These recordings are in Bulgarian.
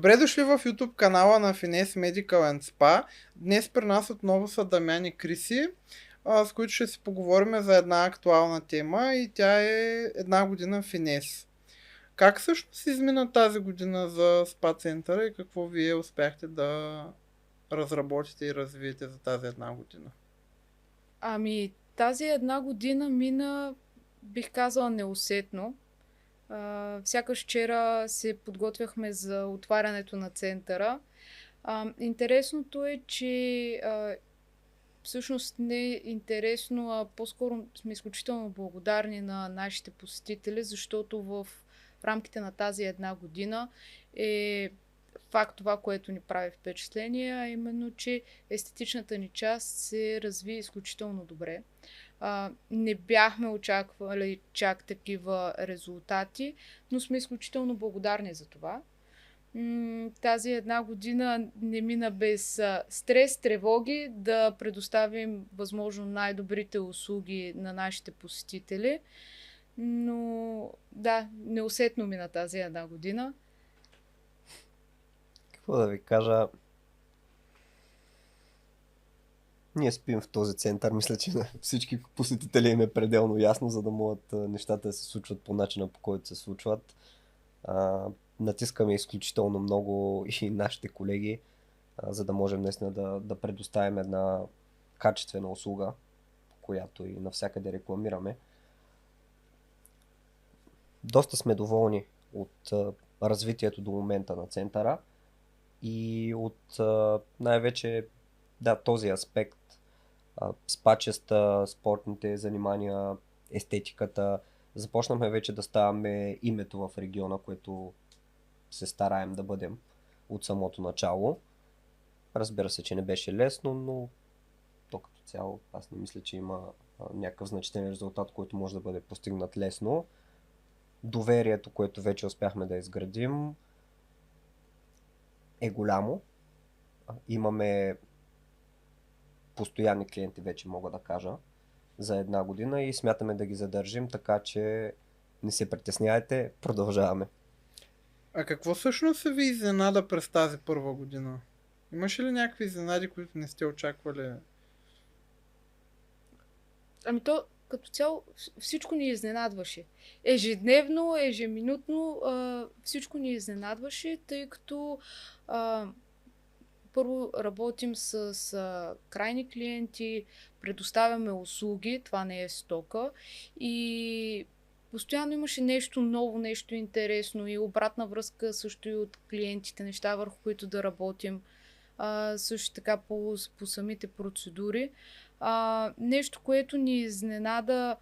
Добре дошли в YouTube канала на Finesse Medical and Spa. Днес при нас отново са Дамян и Криси, с които ще си поговорим за една актуална тема и тя е една година Finesse. Как всъщност измина тази година за спа центъра и какво вие успяхте да разработите и развиете за тази една година? Тази една година мина, бих казала, неусетно. Сякаш вчера се подготвяхме за отварянето на центъра. Интересното е, че всъщност не е интересно, а по-скоро сме изключително благодарни на нашите посетители, защото в рамките на тази една година е факт това, което ни прави впечатление, а именно, че естетичната ни част се разви изключително добре. Не бяхме очаквали чак такива резултати, но сме изключително благодарни за това. Тази една година не мина без стрес, тревоги, да предоставим възможно най-добрите услуги на нашите посетители. Но да, неусетно мина тази една година. Какво да ви кажа? Ние спим в този център. Мисля, че на всички посетители им е пределно ясно, за да могат нещата да се случват по начина, по който се случват. Натискаме изключително много и нашите колеги, за да можем наистина да предоставим една качествена услуга, която и навсякъде рекламираме. Доста сме доволни от развитието до момента на центъра и от най-вече този аспект, спачеста, спортните занимания, естетиката. Започнахме вече да ставаме името в региона, което се стараем да бъдем от самото начало. Разбира се, че не беше лесно, но то като цяло аз не мисля, че има някакъв значителен резултат, който може да бъде постигнат лесно. Доверието, което вече успяхме да изградим, е голямо. Имаме постоянни клиенти, вече мога да кажа, за една година и смятаме да ги задържим, така че не се притесняйте, продължаваме. А какво всъщност се ви изненада през тази първа година? Имаше ли някакви изненади, които не сте очаквали? То като цяло всичко ни изненадваше. Ежедневно, ежеминутно всичко ни изненадваше, тъй като първо работим с крайни клиенти, предоставяме услуги, това не е стока и постоянно имаше нещо ново, нещо интересно и обратна връзка също и от клиентите, неща върху които да работим. Също така по самите процедури. Нещо, което ни изненада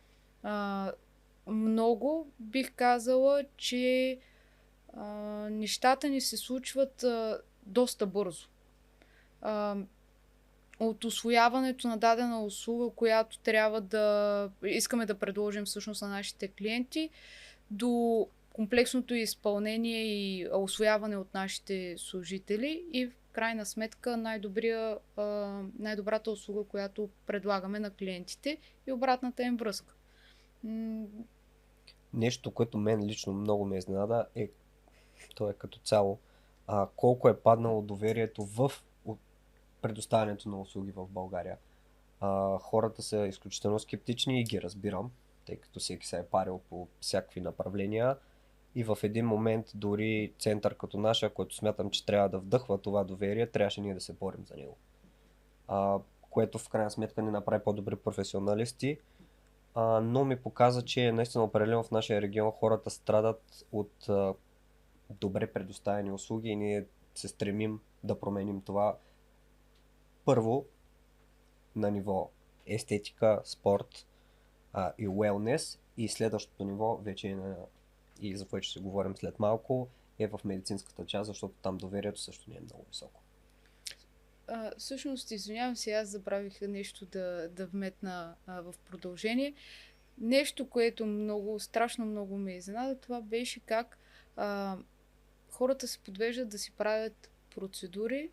много, бих казала, че нещата ни се случват доста бързо. От усвояването на дадена услуга, която трябва да искаме да предложим всъщност на нашите клиенти, до комплексното изпълнение и усвояване от нашите служители и в крайна сметка най-добрата услуга, която предлагаме на клиентите и обратната им връзка. Нещо, което мен лично много ме изненада то е като цяло колко е паднало доверието в предоставянето на услуги в България. Хората са изключително скептични и ги разбирам, тъй като всеки се е парил по всякакви направления и в един момент дори център като нашия, който смятам, че трябва да вдъхва това доверие, трябваше ние да се борим за него. Което в крайна сметка ни направи по-добри професионалисти, но ми показа, че наистина определено в нашия регион хората страдат от добре предоставени услуги и ние се стремим да променим това. Първо, на ниво естетика, спорт и уелнес, и следващото ниво вече и за което ще се говорим след малко, е в медицинската част, защото там доверието също не е много високо. Всъщност, извинявам се, аз забравих нещо да вметна в продължение. Нещо, което страшно много ме изненада, това беше как хората се подвеждат да си правят процедури,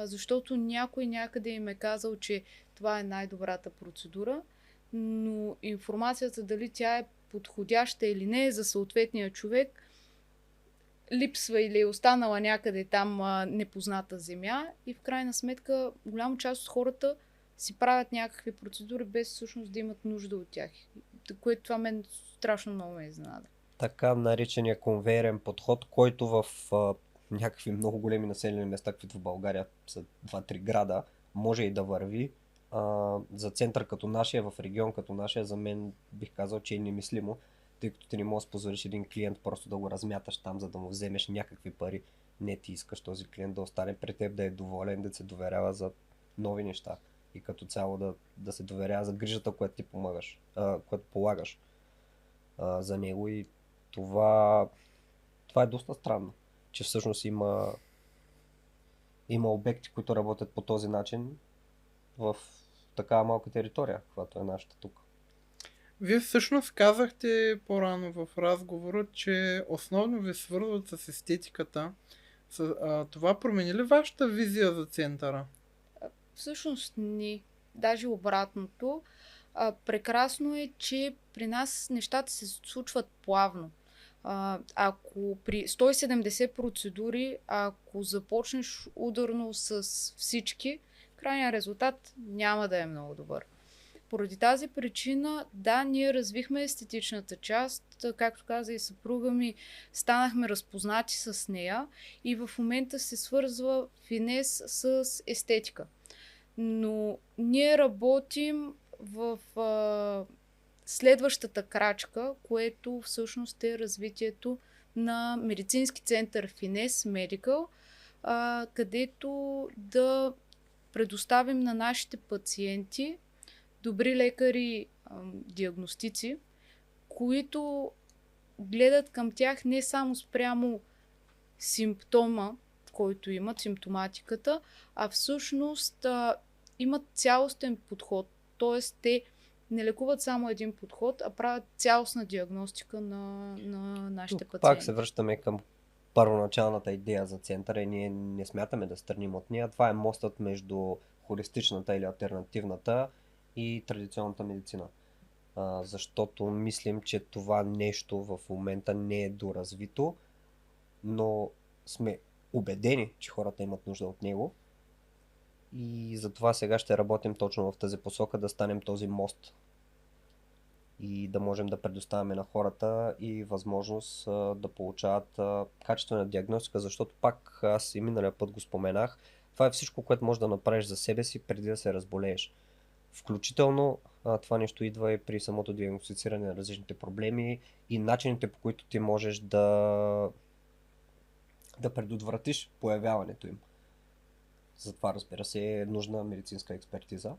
защото някой някъде им е казал, че това е най-добрата процедура, но информацията дали тя е подходяща или не за съответния човек липсва или е останала някъде там непозната земя и в крайна сметка голяма част от хората си правят някакви процедури без всъщност да имат нужда от тях. Което това мен страшно много ме изненада. Така наречения конвейерен подход, който в някакви много големи населени места, каквито в България са 2-3 града, може и да върви. За център като нашия, в регион като нашия, за мен бих казал, че е немислимо, тъй като ти не можеш да позволиш един клиент просто да го размяташ там, за да му вземеш някакви пари. Не, ти искаш този клиент да остане при теб, да е доволен, да се доверява за нови неща и като цяло да се доверява за грижата, която ти помагаш, която полагаш за него, и това е доста странно, че всъщност има обекти, които работят по този начин в такава малка територия, каквато е нашата тук. Вие всъщност казахте по-рано в разговора, че основно ви свързват с естетиката. Това промени ли вашата визия за центъра? Всъщност не. Даже обратното. Прекрасно е, че при нас нещата се случват плавно. Ако при 170 процедури, ако започнеш ударно с всички, крайният резултат няма да е много добър. Поради тази причина, да, ние развихме естетичната част, както каза и съпруга ми, станахме разпознати с нея и в момента се свързва финес с естетика. Но ние работим в следващата крачка, което всъщност е развитието на медицински център Финес Medical, където да предоставим на нашите пациенти добри лекари, диагностици, които гледат към тях не само спрямо симптома, който имат, симптоматиката, а всъщност имат цялостен подход. Т.е. те не лекуват само един подход, а правят цялостна диагностика на нашите пациенти. Пак се връщаме към първоначалната идея за центъра и ние не смятаме да страним от нея. Това е мостът между холистичната или алтернативната и традиционната медицина. Защото мислим, че това нещо в момента не е доразвито, но сме убедени, че хората имат нужда от него. И затова сега ще работим точно в тази посока, да станем този мост и да можем да предоставяме на хората и възможност да получават качествена диагностика, защото пак аз и миналия път го споменах, това е всичко, което можеш да направиш за себе си преди да се разболееш. Включително това нещо идва и при самото диагностициране на различните проблеми и начините, по които ти можеш да предотвратиш появяването им. Затова, разбира се, е нужна медицинска експертиза,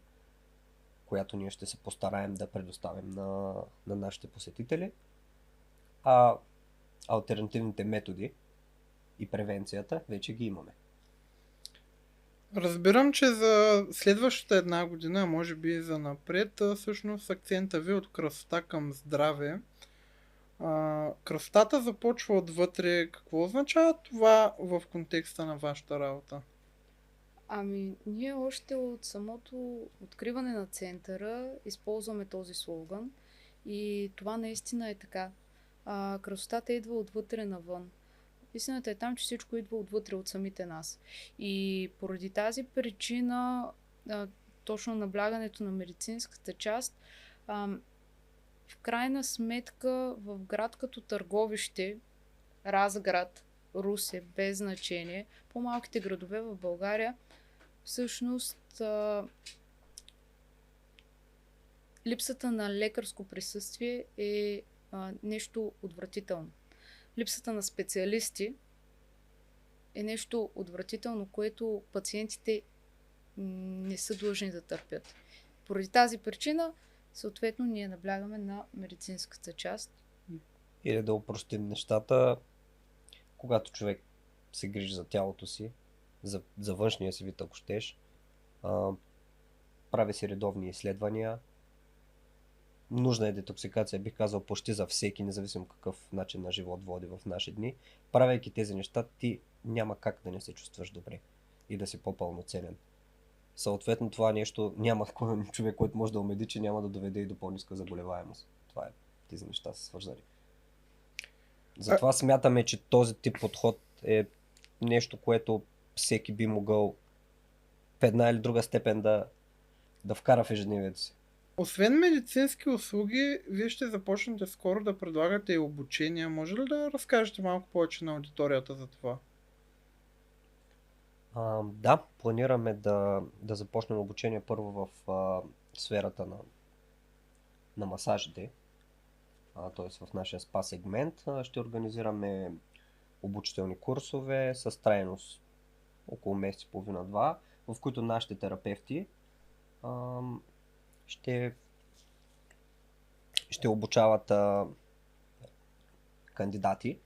която ние ще се постараем да предоставим на нашите посетители. А алтернативните методи и превенцията вече ги имаме. Разбирам, че за следващата една година, може би и за напред, всъщност акцента ви от красота към здраве. Красотата започва отвътре. Какво означава това в контекста на вашата работа? Ние още от самото откриване на центъра използваме този слоган и това наистина е така. Красотата идва отвътре навън. Истината е там, че всичко идва отвътре от самите нас. И поради тази причина, точно наблягането на медицинската част, в крайна сметка в град като Търговище, Разград, Русе, без значение, по-малките градове в България, всъщност липсата на лекарско присъствие е нещо отвратително. Липсата на специалисти е нещо отвратително, което пациентите не са длъжни да търпят. Поради тази причина, съответно, ние наблягаме на медицинската част. Или да упростим нещата, когато човек се грижи за тялото си, за външния си вид, ако щеш, прави си редовни изследвания. Нужна е детоксикация, бих казал, почти за всеки, независимо какъв начин на живот води в наши дни. Правейки тези неща, ти няма как да не се чувстваш добре и да си по-пълноценен. Съответно, това нещо няма човек, който може да убеди, че няма да доведе и до по-ниска заболеваемост. Това е, тези неща са свързани. Затова смятаме, че този тип подход е нещо, което всеки би могъл в една или друга степен да вкара в ежедневието си. Освен медицински услуги, вие ще започнете скоро да предлагате и обучения. Може ли да разкажете малко повече на аудиторията за това? Да, планираме да започнем обучение първо в сферата на масажите, т.е. в нашия спа сегмент. Ще организираме обучителни курсове с трайност около месец и половина-два, в които нашите терапевти ще обучават кандидати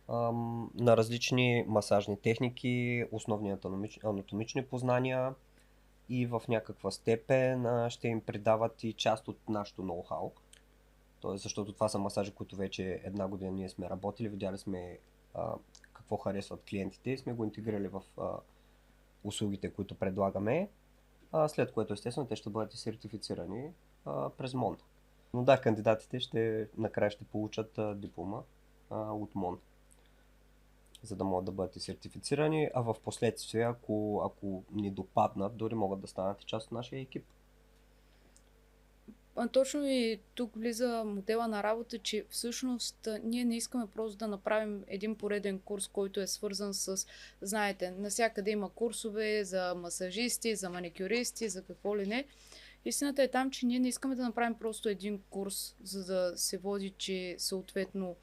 на различни масажни техники, основни анатомични познания и в някаква степен ще им предават и част от нашото ноу-хау. Тоест, защото това са масажи, които вече една година ние сме работили, видяли сме какво харесват клиентите и сме го интегрирали в услугите, които предлагаме, след което естествено те ще бъдат и сертифицирани през МОН. Но да, кандидатите накрая ще получат диплома от МОН, за да могат да бъдат и сертифицирани, а в последствие, ако ни допаднат, дори могат да станат и част от нашия екип. Точно и тук влиза модела на работа, че всъщност ние не искаме просто да направим един пореден курс, който е свързан с, знаете, навсякъде има курсове за масажисти, за маникюристи, за какво ли не. Истината е там, че ние не искаме да направим просто един курс, за да се води, че съответно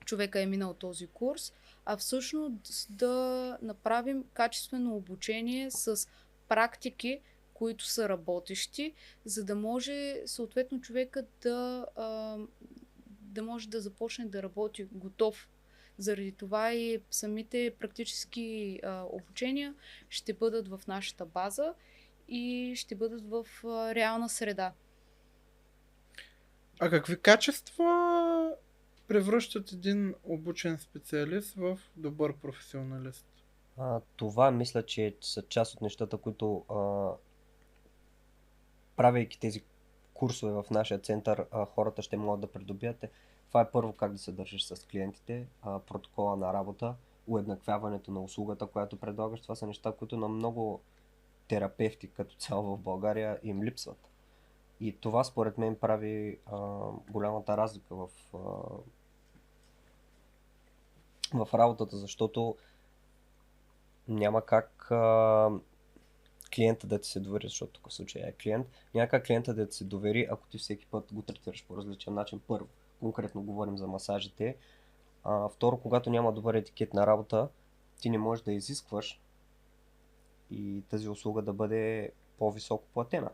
човека е минал този курс, а всъщност да направим качествено обучение с практики, които са работещи, за да може съответно човекът да може да започне да работи готов. Заради това и самите практически обучения ще бъдат в нашата база и ще бъдат в реална среда. А какви качества превръщат един обучен специалист в добър професионалист? Това мисля, че са част от нещата, които правейки тези курсове в нашия център, хората ще могат да придобият. Това е първо как да се държиш с клиентите, протокола на работа, уеднаквяването на услугата, която предлагаш. Това са неща, които на много терапевти като цяло в България им липсват. И това според мен прави голямата разлика в работата, защото няма как клиента да ти се довери, защото тук в случая е клиент, няма как клиента да ти се довери, ако ти всеки път го третираш по различен начин. Първо, конкретно говорим за масажите. Второ, когато няма добър етикет на работа, ти не можеш да изискваш и тази услуга да бъде по-високо платена.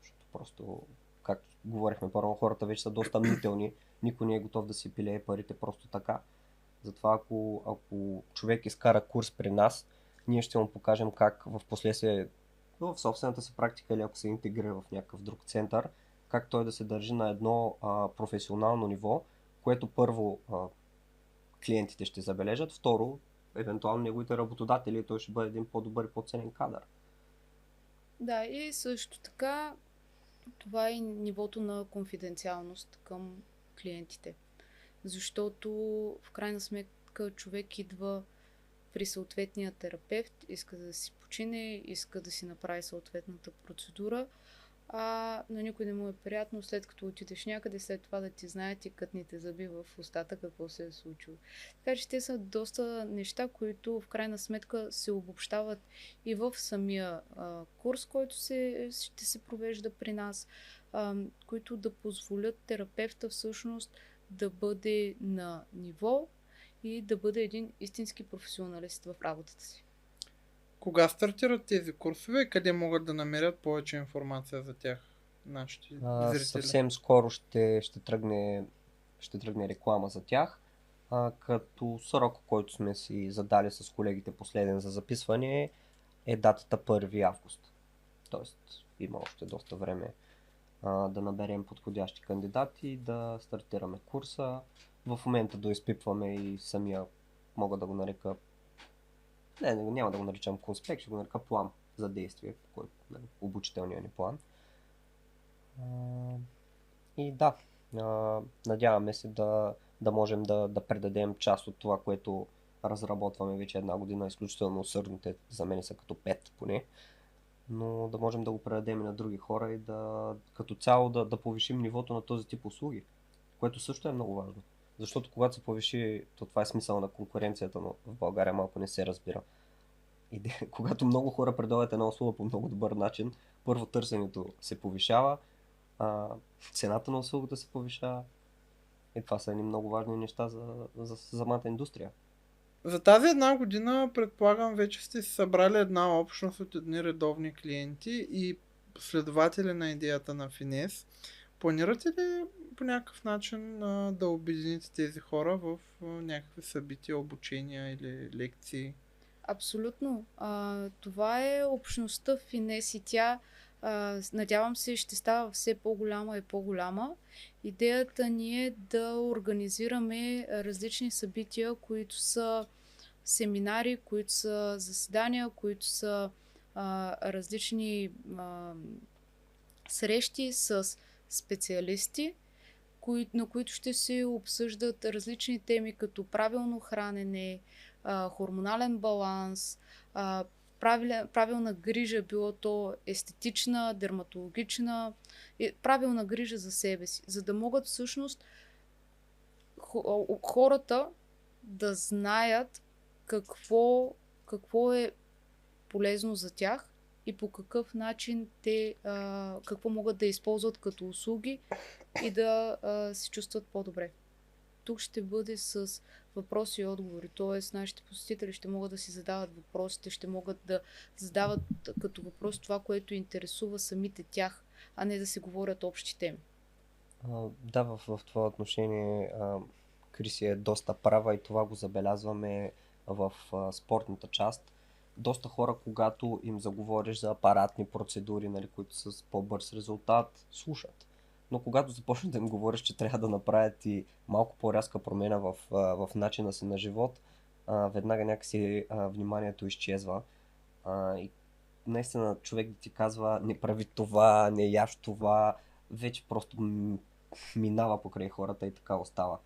Защото просто, както говорихме първо, хората вече са доста мнителни, никой не е готов да си пилее парите просто така. Затова ако човек изкара курс при нас, ние ще му покажем как в последствие в собствената си практика или ако се интегрира в някакъв друг център, как той да се държи на едно професионално ниво, което първо клиентите ще забележат, второ, евентуално неговите работодатели, той ще бъде един по-добър и по-ценен кадър. Да, и също така това е нивото на конфиденциалност към клиентите. Защото в крайна сметка човек идва при съответния терапевт, иска да си почине, иска да си направи съответната процедура, а на никой не му е приятно след като отидеш някъде, след това да ти знаят и кътните зъби в устата какво се е случило. Така че те са доста неща, които в крайна сметка се обобщават и в самия курс, който ще се провежда при нас, които да позволят терапевта всъщност да бъде на ниво и да бъде един истински професионалист в работата си. Кога стартират тези курсове и къде могат да намерят повече информация за тях нашите зрители? Съвсем скоро ще тръгне реклама за тях, като срок, който сме си задали с колегите последен за записване е датата 1 август. Тоест има още доста време да наберем подходящи кандидати и да стартираме курса. В момента доизпипваме и самия, мога да го нарека, няма да го наричам конспект, ще го нарека план за действие, който обучителния ни план. И да, надяваме се да да можем да предадем част от това, което разработваме вече една година, изключително усърдно, те за мен са като 5 поне, но да можем да го предадем и на други хора и като цяло да повишим нивото на този тип услуги, което също е много важно. Защото когато се повиши, то това е смисъл на конкуренцията, но в България малко не се разбира. Когато много хора предлагат една услуга по много добър начин, първо търсенето се повишава, цената на услугата се повишава. И това са едни много важни неща за самата индустрия. За тази една година, предполагам, вече сте си събрали една общност от едни редовни клиенти и следователи на идеята на Finesse. Планирате ли по някакъв начин да обедините тези хора в някакви събития, обучения или лекции? Абсолютно. Това е общността в Finesse и тя, надявам се, ще става все по-голяма и по-голяма. Идеята ни е да организираме различни събития, които са семинари, които са заседания, които са различни срещи с специалисти, на които ще се обсъждат различни теми, като правилно хранене, хормонален баланс, правилна грижа, било то естетична, дерматологична, правилна грижа за себе си, за да могат всъщност хората да знаят какво е полезно за тях и по какъв начин те какво могат да използват като услуги и да се чувстват по-добре. Тук ще бъде с въпроси и отговори, т.е. нашите посетители ще могат да си задават въпросите, ще могат да задават като въпрос това, което интересува самите тях, а не да се говорят общи теми. Да, в това отношение Криси е доста права и това го забелязваме в спортната част. Доста хора, когато им заговориш за апаратни процедури, нали, които са с по-бърз резултат, слушат. Но когато започнеш да им говориш, че трябва да направят и малко по-рязка промена в начина си на живот, веднага някакси вниманието изчезва. И наистина човек да ти казва не прави това, не яш това, вече просто минава покрай хората и така остава.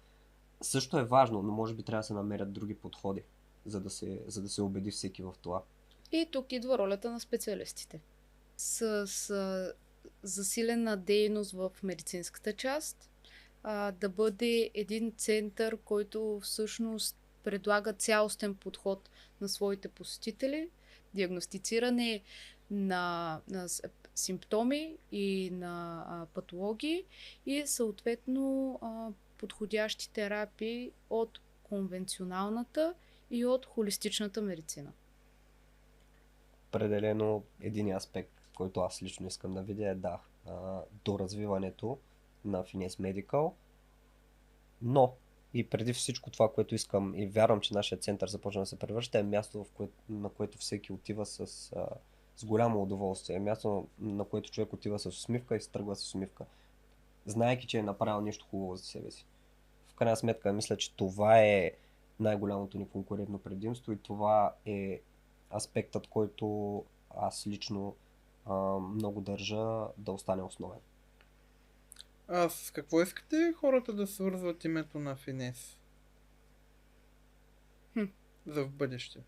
Също е важно, но може би трябва да се намерят други подходи, за да се убеди всеки в това. И тук идва ролята на специалистите. С засилена дейност в медицинската част, да бъде един център, който всъщност предлага цялостен подход на своите посетители, диагностициране на симптоми и на патологии и съответно подходящи терапии от конвенционалната и от холистичната медицина. Определено един аспект, който аз лично искам да видя е до развиването на Finesse Medical, но и преди всичко това, което искам и вярвам, че нашия център започна да се превръща, е място, на което всеки отива с голямо удоволствие. Е място, на което човек отива с усмивка и се тръгва с усмивка, знаейки, че е направил нещо хубаво за себе си. В крайна сметка, мисля, че това е най-голямото ни конкурентно предимство и това е аспектът, който аз лично много държа да остане основен. С какво искате хората да свързват името на Finesse? За в бъдеще.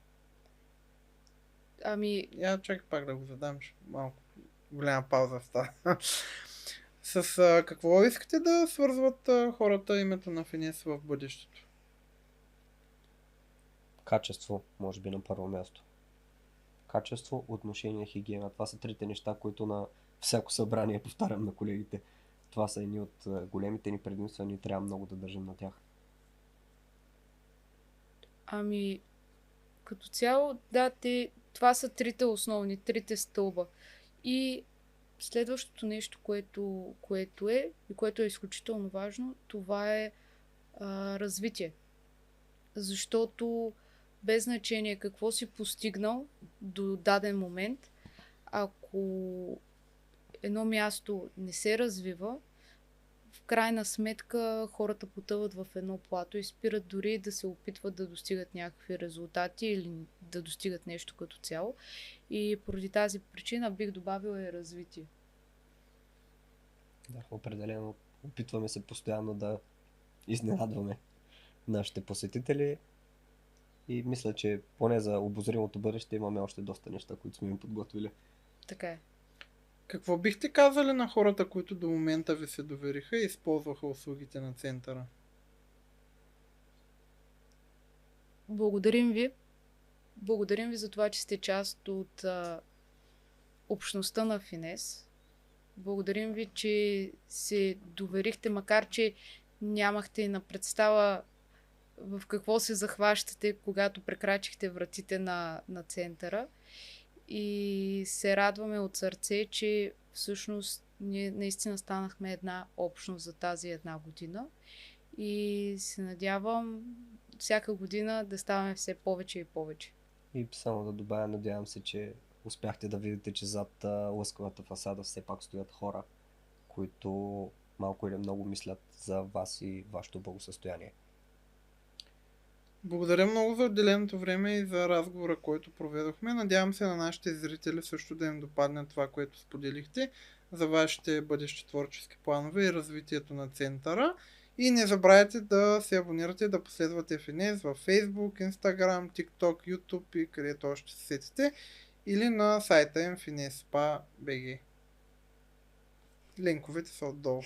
Я чакай пак да го задам, малко голяма пауза става. С какво искате да свързват хората името на Finesse в бъдещето? Качество, може би на първо място. Качество, отношение, хигиена. Това са трите неща, които на всяко събрание повтарям на колегите. Това са едни от големите ни предимства, ние трябва много да държим на тях. Като цяло, да, това са трите стълба. И следващото нещо, което е изключително важно, това е развитие. Защото без значение какво си постигнал до даден момент, ако едно място не се развива, в крайна сметка хората потъват в едно плато и спират дори да се опитват да достигат някакви резултати или да достигат нещо като цяло. И поради тази причина бих добавила и развитие. Да, определено. Опитваме се постоянно да изненадваме нашите посетители и мисля, че поне за обозримото бъдеще имаме още доста неща, които сме им подготвили. Така е. Какво бихте казали на хората, които до момента ви се довериха и използваха услугите на центъра? Благодарим ви. Благодарим ви за това, че сте част от общността на Финес. Благодарим ви, че се доверихте, макар че нямахте и на представа в какво се захващате, когато прекрачихте вратите на центъра. И се радваме от сърце, че всъщност ние наистина станахме една общност за тази една година. И се надявам всяка година да ставаме все повече и повече. И само да добавя, надявам се, че успяхте да видите, че зад лъскавата фасада все пак стоят хора, които малко или много мислят за вас и вашето благосъстояние. Благодаря много за отделеното време и за разговора, който проведохме. Надявам се на нашите зрители също да им допадне това, което споделихте за вашите бъдещи творчески планове и развитието на центъра. И не забравяйте да се абонирате, да последвате Финес във Facebook, Instagram, TikTok, YouTube и където още се сетите, или на сайта им finespa.bg. Линковете са отдолу.